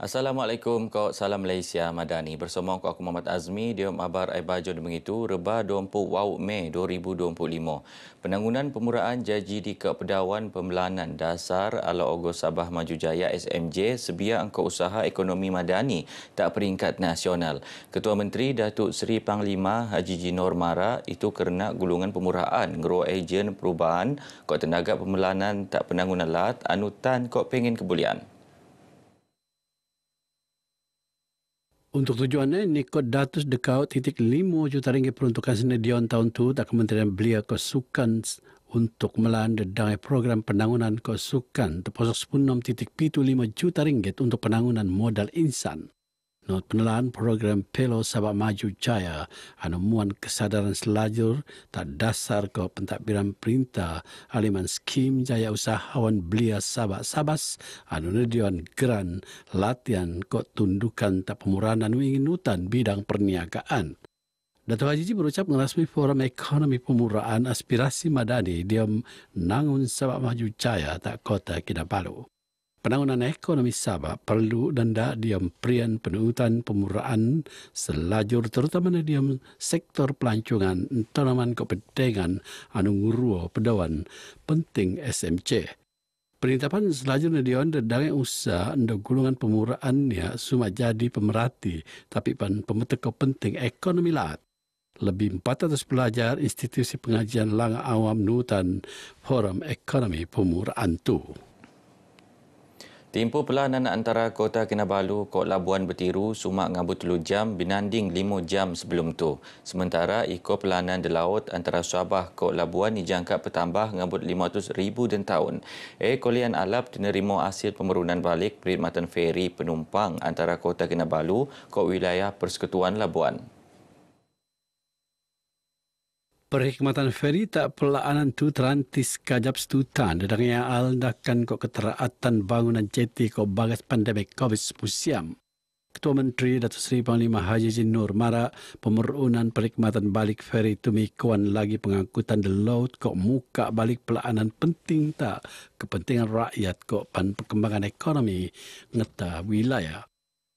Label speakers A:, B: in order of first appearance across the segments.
A: Assalamualaikum, kau salam Malaysia Madani. Bersama aku Muhammad Azmi, dia mabar ai bajo mengitu Reba 20 Wau Mei 2025. Penangunan pemuraan janji di Kepedawan Pembelanan Dasar ala Ogos Sabah Maju Jaya SMJ sebiar angka usaha ekonomi madani tak peringkat nasional. Ketua Menteri Datuk Seri Panglima Haji Jinor Mara itu kerana gulungan pemuraan ngero ejen perubahan kok tenaga pembelanan tak penangunan lat anutan kok pengen kebulian.
B: Untuk tujuannya, Nikot Datus dekau RM5 juta peruntukan senedion tahun tu tak Kementerian Belia Kesukan untuk melanda dengan program penangunan kesukan terposok 16.75 juta ringgit untuk penangunan modal insan. Not penelaan program Pelo Sabah Maju Jaya anu muan kesadaran selajur tak dasar ke pentadbiran perintah aliman skim jaya usahawan belia Sabah Sabas anu nedion geran latihan ke tundukan tak pemurahan anu ingin hutan bidang perniagaan. Datuk Haji berucap ngerasmi Forum Ekonomi Pemuraan Aspirasi Madani dia nangun Sabah Maju Jaya tak Kota Kinabalu. Penangunan ekonomi Sabah perlu dan tak diam perian penutupan pemuraan selajur terutama diam sektor pelancongan tanaman kepentingan anu nguruo pedawan penting SMC. Perintapan selajur diam dan usaha untuk gulungan pemuraannya cuma jadi pemerhati tapi pan pemetek penting ekonomi lahat. Lebih 400 pelajar institusi pengajian Langa Awam Nutan Forum Ekonomi Pemuraan tu.
A: Tempoh perlawanan antara Kota Kinabalu Kota Labuan bertiru sumak ngabut 3 jam binanding 5 jam sebelum tu. Sementara ikut perlawanan di laut antara Sabah Kota Labuan dijangka bertambah ngabut 500,000 dan tahun. Kolian Alap menerima hasil pemerunan balik perkhidmatan feri penumpang antara Kota Kinabalu Kota wilayah Persekutuan Labuan.
B: Perkhidmatan feri tak pelaanan tu terantis kajap setutan dan yang aldakan kok keteraatan bangunan jeti kok bagas pandemik COVID-19. Ketua Menteri Datuk Seri Panglima Haji Jinor Mara pemerunan perkhidmatan balik feri tumikuan lagi pengangkutan di laut kok muka balik pelaanan penting tak kepentingan rakyat kok pan perkembangan ekonomi ngeta wilayah.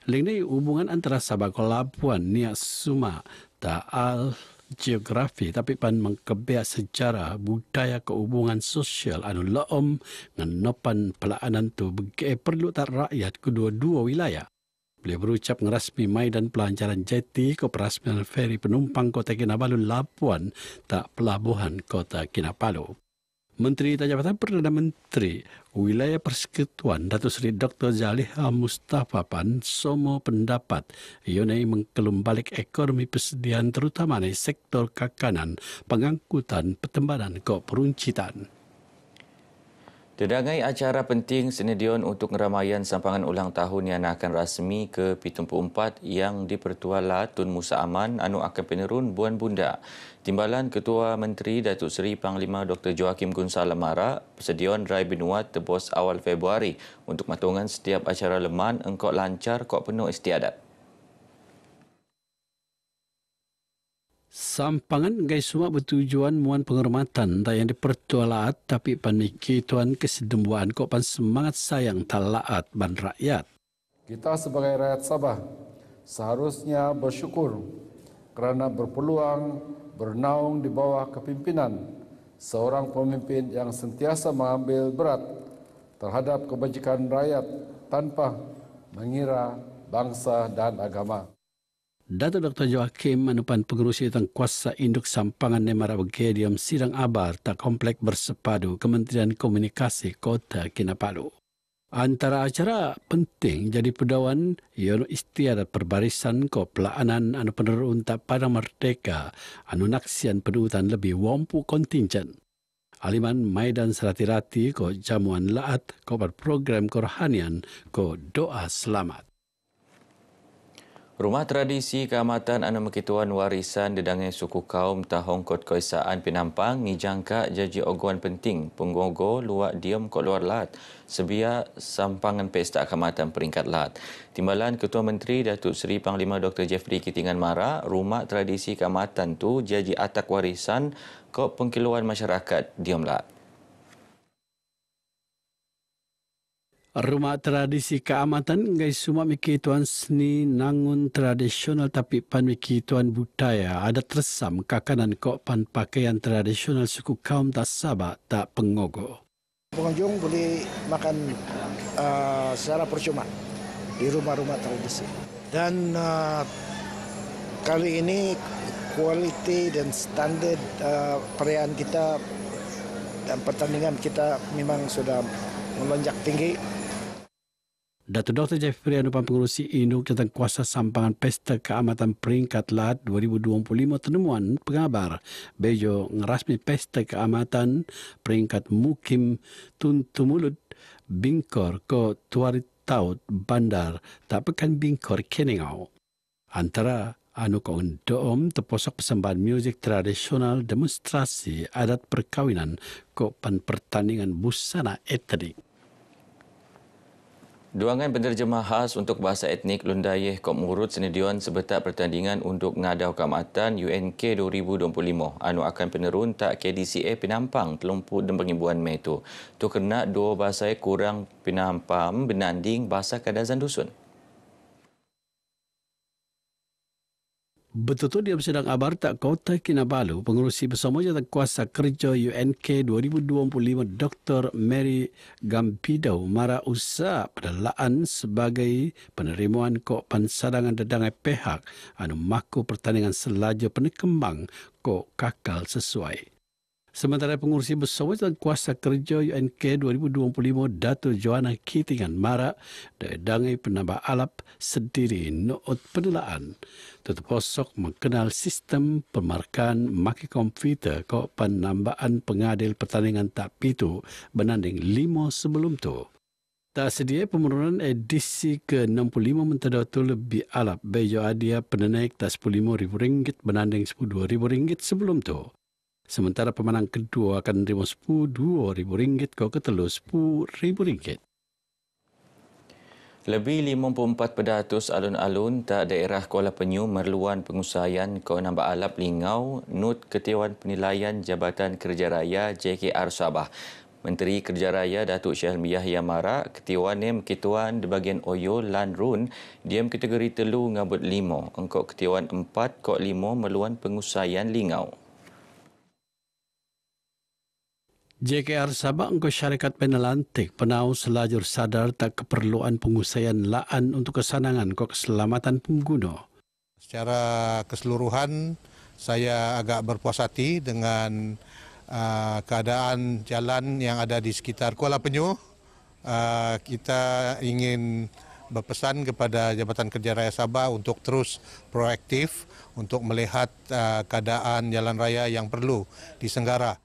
B: Lini hubungan antara Sabah kok Labuan niat suma tak geografi tapi pan mengkebiak sejarah budaya kehubungan sosial anu laom ngenopan pelaanan tu perlu tak rakyat kedua-dua wilayah. Beliau berucap ngerasmi Maidan Pelancaran Jeti ke perasmian feri penumpang Kota Kinabalu Labuan tak pelabuhan Kota Kinabalu. Menteri Jabatan Perdana Menteri Wilayah Persekutuan Datuk Seri Dr. Zaliha Mustafa Pan somo pendapat ionai mengkelum balik ekonomi persediaan terutama di sektor kakanan, pengangkutan, pertembanan ke peruncitan.
A: Dedangai acara penting senedion untuk ngeramaian sampangan ulang tahun yang akan rasmi ke-74 yang dipertuala Tun Musa Aman anu akan penerun Buan Bunda. Timbalan Ketua Menteri Datuk Seri Panglima Dr. Joakim Gunsalam Mara persedion rai benua tebos awal Februari untuk matungan setiap acara leman engkau lancar kok penuh istiadat.
B: Sampangan guys semua bertujuan muan penghormatan tak yang dipertualaat tapi paniki tuan kesedembuan kok pan semangat sayang talaat ban rakyat.
C: Kita sebagai rakyat Sabah seharusnya bersyukur kerana berpeluang bernaung di bawah kepimpinan seorang pemimpin yang sentiasa mengambil berat terhadap kebajikan rakyat tanpa mengira bangsa dan agama.
B: Datuk Dr. Joakim manupan pengurusi tentang kuasa induk sampangan Nemara Begediam Sidang Abar tak komplek bersepadu Kementerian Komunikasi Kota Kinabalu. Antara acara penting jadi pedawan ialah istiadat perbarisan ko pelaanan anu penerun tak pada merdeka anu naksian penututan lebih wampu kontingen. Aliman Maidan Serati-rati ko jamuan laat ko berprogram kerohanian ko doa selamat.
A: Rumah tradisi Keamatan anu Mekituan Warisan Dedangai Suku Kaum Tahong Kot Koisaan Pinampang ngijangka jaji oguan penting penggogo luak diem kok luar lat sebia sampangan pesta Keamatan peringkat lat. Timbalan Ketua Menteri Datuk Seri Panglima Dr. Jeffrey Kitingan Mara, rumah tradisi Keamatan tu jaji atak warisan kok pengkiluan masyarakat diem lat.
B: Rumah tradisi keamatan ngai semua mikituan seni nangun tradisional tapi pan mikituan budaya ada tersam kakanan kok pan pakaian tradisional suku kaum tak Sabah tak Pengogo.
D: Pengunjung boleh makan secara percuma di rumah-rumah tradisi. Dan kali ini kualiti dan standar perayaan kita dan pertandingan kita memang sudah melonjak tinggi.
B: Datuk Dr. Jeffrey Anupan Pengurusi Induk tentang kuasa sampangan Pesta Keamatan Peringkat Lat 2025 tenemuan pengabar Bejo ngerasmi Pesta Keamatan Peringkat Mukim Tuntumulut Bingkor ko Tuarit Taut Bandar tak pekan Bingkor Keningau. Antara anu kong doom terposok persembahan muzik tradisional demonstrasi adat perkawinan ko pan pertandingan busana etnik.
A: Duangan penterjemah khas untuk bahasa etnik Lundayeh Kok Murut senedion sebetak pertandingan untuk ngadau keamatan UNK 2025 anu akan penerun tak KDCA Penampang telumpu dan pengibuan Mei tu. Tu kena dua bahasa kurang penampam benanding bahasa Kadazan Dusun.
B: Betul-betul dia sedang abar tak Kota Kinabalu, pengurusi bersama jawatan kuasa kerja UNK 2025 Dr. Mary Gampido mara usaha pedalaan sebagai penerimaan kok pansadangan dedangai pihak anu maku pertandingan selaju penekembang kok kakal sesuai. Sementara pengurusi bersama jawatan kuasa kerja UNK 2025 Dato' Joanna Kitingan mara dedangai penambah alap sendiri noot penelaan. Terposok mengenal sistem pemarkaan maki komputer kok penambahan pengadil pertandingan tak pitu benanding 5 sebelum tu. Tak sedia pemenurunan edisi ke-65 mentadatu lebih alap bejo adia penaik tak RM15,000 benanding RM12,000 sebelum tu. Sementara pemenang kedua akan menerima RM12,000 kau ketelu RM10,000.
A: Lebih 54% alun-alun tak daerah Kuala Penyu merluan pengusahaan kau nambah alap lingau Nut Ketiauan Penilaian Jabatan Kerja Raya JKR Sabah. Menteri Kerja Raya Datuk Syahrul Yahya Mara, Ketiauan Kituan di bahagian Oyo Lan Run, diam kategori 3 ngabut 5. Engkau Ketiauan 4 5 merluan pengusahaan lingau.
B: JKR Sabah engkau syarikat penelantik penau selajur sadar tak keperluan pengusahaan laan untuk kesanangan kau keselamatan pengguna.
E: Secara keseluruhan saya agak berpuas hati dengan keadaan jalan yang ada di sekitar Kuala Penyu. Kita ingin berpesan kepada Jabatan Kerja Raya Sabah untuk terus proaktif untuk melihat keadaan jalan raya yang perlu disenggara.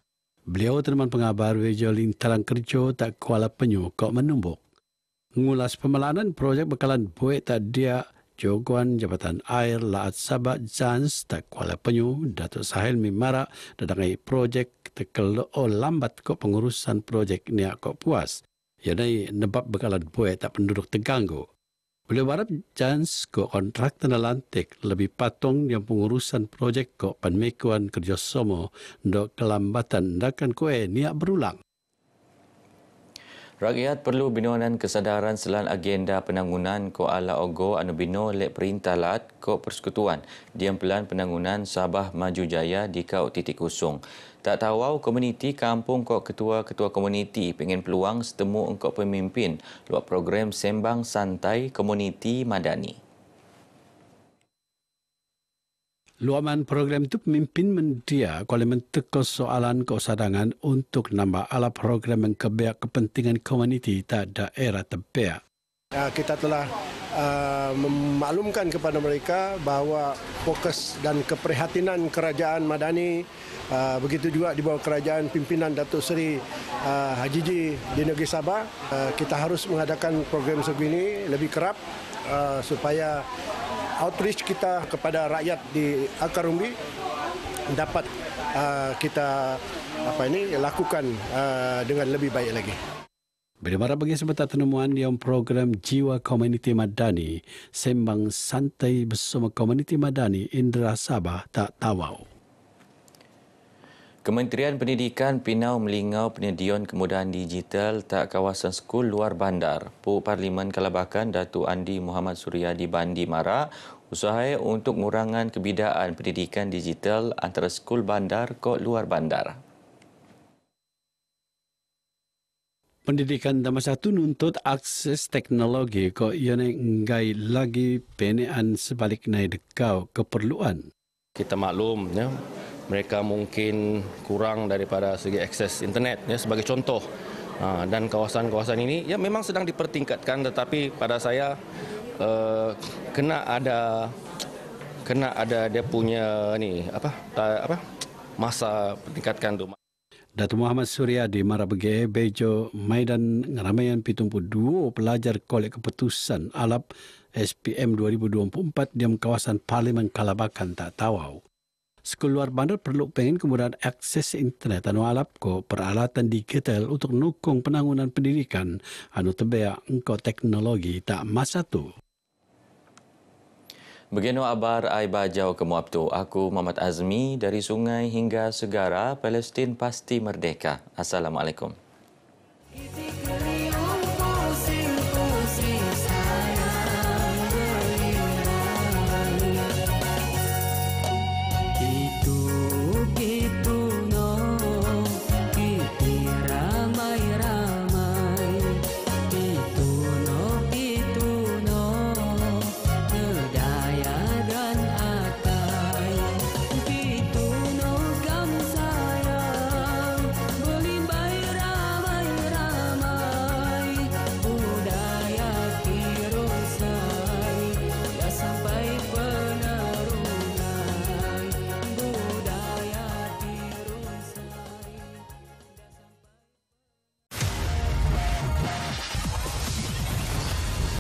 B: Beliau teman pengabar Wejo Lintaran Kerja tak Kuala Penyu kok menumbuk. Ngulas pemelanan projek bekalan buat tak dia Joguan Jabatan Air Laat Sabah Jans tak Kuala Penyu Datuk Sahil Mimara dadangai projek tekelo lambat kok pengurusan projek ni kok puas. Yanai nebab bekalan buat tak penduduk terganggu. Beliau berharap Jans kok kontrak tenalantik lebih patung yang pengurusan projek kok panmekuan kerjasama dok kelambatan dakan kue niat berulang.
A: Rakyat perlu binoanan kesadaran selan agenda penangunan ko ala ogo anu bino lek perintah lat ko persekutuan diam pelan penangunan Sabah Maju Jaya di kau titik kosong. Tak tawau komuniti kampung ko ketua-ketua komuniti pengen peluang setemu engkau pemimpin luar program Sembang Santai Komuniti Madani.
B: Luaman program itu pemimpin mendia kalau mentekos soalan kesadangan untuk nambah ala program yang kebiak kepentingan komuniti tak daerah tebiak.
D: Kita telah memaklumkan kepada mereka bahawa fokus dan keprihatinan Kerajaan Madani begitu juga di bawah kerajaan pimpinan Datuk Seri Haji Ji di negeri Sabah, kita harus mengadakan program sebegini lebih kerap supaya outreach kita kepada rakyat di Akar Umbi dapat kita lakukan dengan lebih baik lagi.
B: Bagaimana bagi sebentar penemuan yang program Jiwa Komuniti Madani Sembang Santai bersama Komuniti Madani Indra Sabah tak tawau.
A: Kementerian Pendidikan Pinau melingau penyediaan kemudahan digital tak kawasan skul luar bandar. Puk Parlimen Kalabakan Datuk Andi Muhammad Suryadi Bandi marak usaha untuk ngurangan kebidaan pendidikan digital antara skul bandar ke luar bandar.
B: Pendidikan tambah satu nuntut akses teknologi ko ione ngai lagi penean sebalik nai dekau keperluan.
F: Kita maklum ya, mereka mungkin kurang daripada segi akses internet ya, sebagai contoh. Dan kawasan-kawasan ini ya memang sedang dipertingkatkan, tetapi pada saya kena ada dia punya masa peningkatkan tu.
B: Datuk Muhammad Suryadi marak bagi bejo Maidan Ngeramaian 72 pelajar kolek keputusan alap SPM 2024 di kawasan Parlimen Kalabakan tak tawau. Skul luar bandar perlu pengen kemudahan akses internet anu alap ko peralatan digital untuk nukung penangunan pendidikan anu tebea engko teknologi tak masa tu.
A: Begino abar ai bajau ke Muabtu. Aku Muhammad Azmi dari sungai hingga segara, Palestin pasti merdeka. Assalamualaikum.